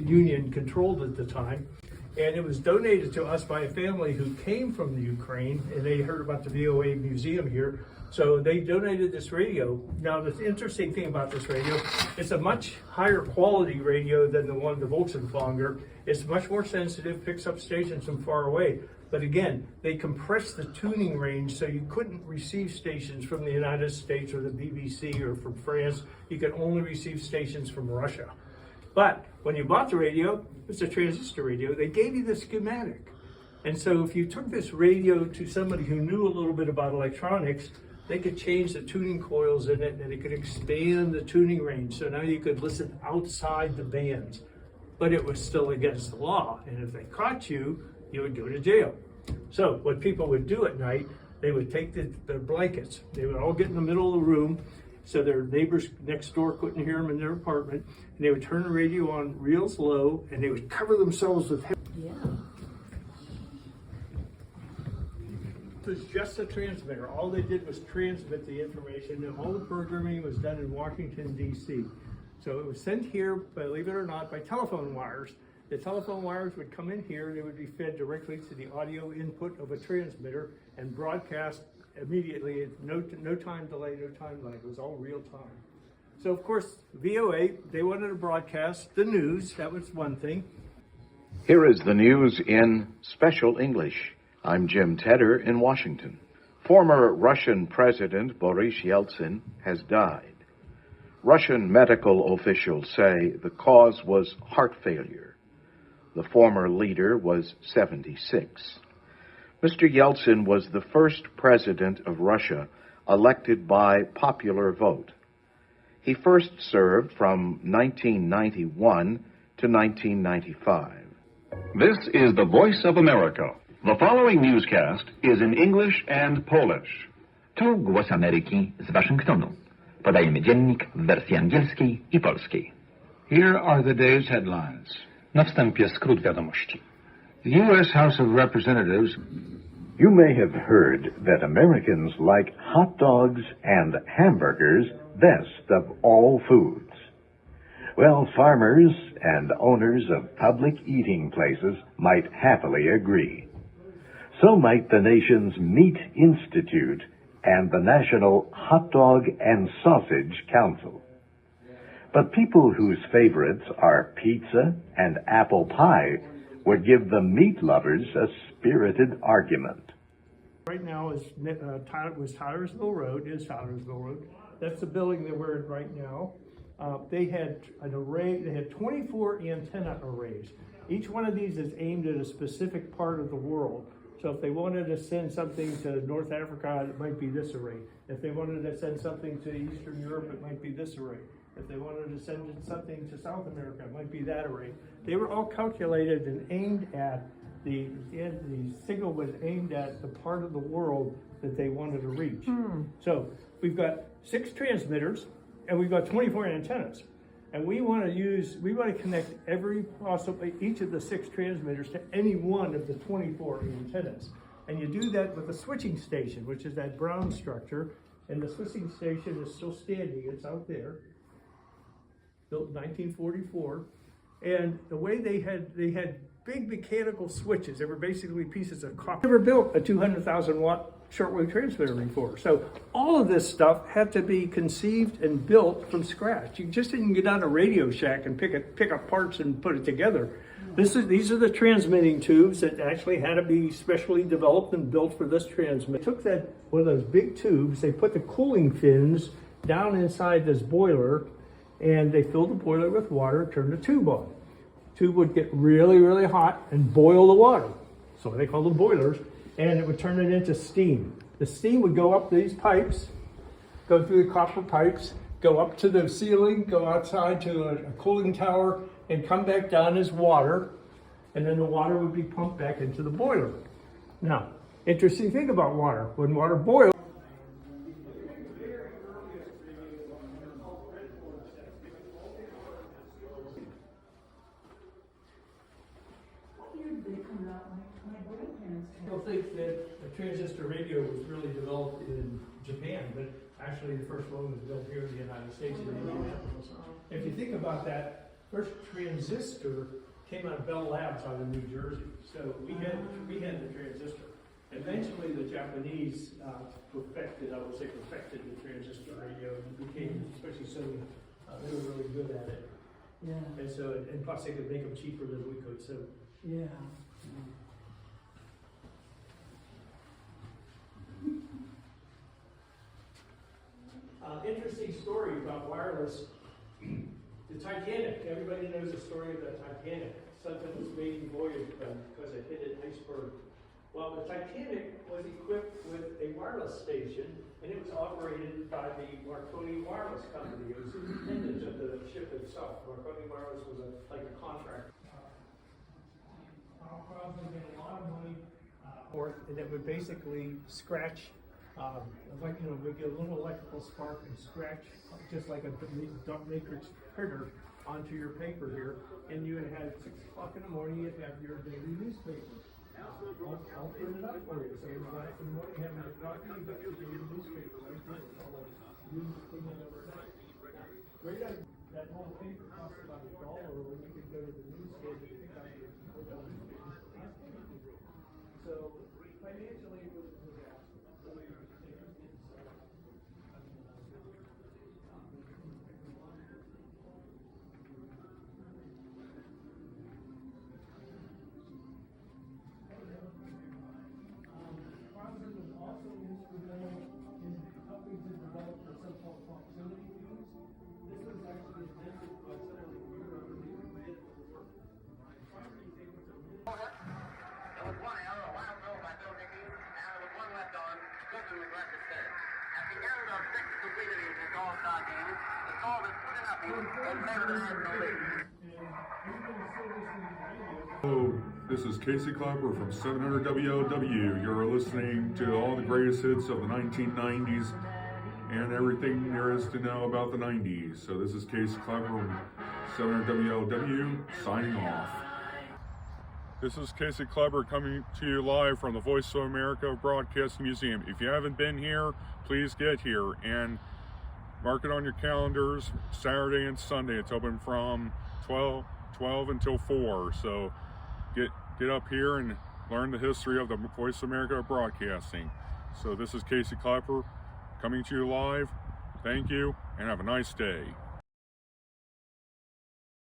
Union controlled at the time. And it was donated to us by a family who came from the Ukraine, and they heard about the VOA museum here. So they donated this radio. Now, the interesting thing about this radio, it's a much higher quality radio than the Volksempfänger. It's much more sensitive, picks up stations from far away. But again, they compressed the tuning range so you couldn't receive stations from the United States or the BBC or from France. You could only receive stations from Russia. But when you bought the radio, it's a transistor radio, they gave you the schematic. And so if you took this radio to somebody who knew a little bit about electronics, they could change the tuning coils in it and it could expand the tuning range. So now you could listen outside the bands, but it was still against the law. And if they caught you, you would go to jail. So what people would do at night, they would take their blankets. They would all get in the middle of the room so their neighbors next door couldn't hear them in their apartment. And they would turn the radio on real slow and they would cover themselves with Yeah. It was just a transmitter. All they did was transmit the information, and all the programming was done in Washington, D.C. So it was sent here, believe it or not, by telephone wires. The telephone wires would come in here, they would be fed directly to the audio input of a transmitter and broadcast immediately. No time delay, no time lag. It was all real time. So of course, VOA, they wanted to broadcast the news. That was one thing. Here is the news in special English. I'm Jim Tedder in Washington. Former Russian President Boris Yeltsin has died. Russian medical officials say the cause was heart failure. The former leader was 76. Mr. Yeltsin was the first president of Russia elected by popular vote. He first served from 1991 to 1995. This is the Voice of America. The following newscast is in English and Polish. Tu Głos Ameryki z Waszyngtonu. Podajemy dziennik w wersji angielskiej i polskiej. Here are the day's headlines. Na wstępie skrót wiadomości. The U.S. House of Representatives. You may have heard that Americans like hot dogs and hamburgers best of all foods. Well, farmers and owners of public eating places might happily agree. So might the nation's Meat Institute and the National Hot Dog and Sausage Council. But people whose favorites are pizza and apple pie would give the meat lovers a spirited argument. Right now is Tyersville Road. That's the building that we're in right now. They had an array, they had 24 antenna arrays. Each one of these is aimed at a specific part of the world. So if they wanted to send something to North Africa, it might be this array. If they wanted to send something to Eastern Europe, it might be this array. If they wanted to send something to South America, it might be that array. They were all calculated and aimed at, the signal was aimed at the part of the world that they wanted to reach. So we've got 6 transmitters and we've got 24 antennas. And we want to connect each of the 6 transmitters to any one of the 24 antennas. And you do that with a switching station, which is that brown structure. And the switching station is still standing, it's out there, built in 1944. And the way they had big mechanical switches. They were basically pieces of copper. Never built a 200,000 watt shortwave transmitter before. So all of this stuff had to be conceived and built from scratch. You just didn't get on a Radio Shack and pick up parts and put it together. These are the transmitting tubes that actually had to be specially developed and built for this transmit. They took one of those big tubes, they put the cooling fins down inside this boiler, and they filled the boiler with water, turned the tube on. The tube would get really, really hot and boil the water. So they call them boilers. And it would turn it into steam. The steam would go up these pipes, go through the copper pipes, go up to the ceiling, go outside to a cooling tower, and come back down as water. And then the water would be pumped back into the boiler. Now, interesting thing about water, when water boils, people think that a transistor radio was really developed in Japan, but actually the first one was built here in the United States in Indianapolis. If you think about that, first transistor came out of Bell Labs out of New Jersey. So we had the transistor. Eventually, the Japanese perfected the transistor radio and became, especially Sony, they were really good at it. Yeah. And so, and plus they could make them cheaper than we could. So Yeah. interesting story about wireless. The Titanic. Everybody knows the story of the Titanic. Something was maiden voyage because it hit an iceberg. Well, the Titanic was equipped with a wireless station, and it was operated by the Marconi Wireless Company. It was independent of the ship itself. Marconi Wireless was like a contract. Probably made a lot of money. And it would basically scratch, like make a little electrical spark and scratch, just like a dark matrix printer, onto your paper here. And you would have 6 o'clock in the morning, you'd have your daily newspaper. I'll print it up for you. So in the morning, you have your coffee, you got your daily newspaper right there. All the news came in overnight. Great idea. That whole paper cost about $1 when you could go to the newsstand and pick up your newspaper. So financially, it was a disaster. Crosley was also instrumental in helping to develop the so-called proximity fuse. This was actually invented by someone in Europe who made it work. Crosley was able to There was one error a while ago by Bill Dickey, and there was one left on. Goodman was left instead. At the end of 6 completed innings All-Star game, the score was 2-0 in favor of the National League. Hello, this is Casey Clapper from 700 WOW. You're listening to all the greatest hits of the 1990s and everything there is to know about the 90s. So this is Casey Clapper from 700 WOW signing off. This is Casey Clapper coming to you live from the Voice of America Broadcasting Museum. If you haven't been here, please get here and mark it on your calendars. Saturday and Sunday, it's open from 12 until 4. So get up here and learn the history of the Voice of America Broadcasting. So this is Casey Clapper coming to you live. Thank you and have a nice day.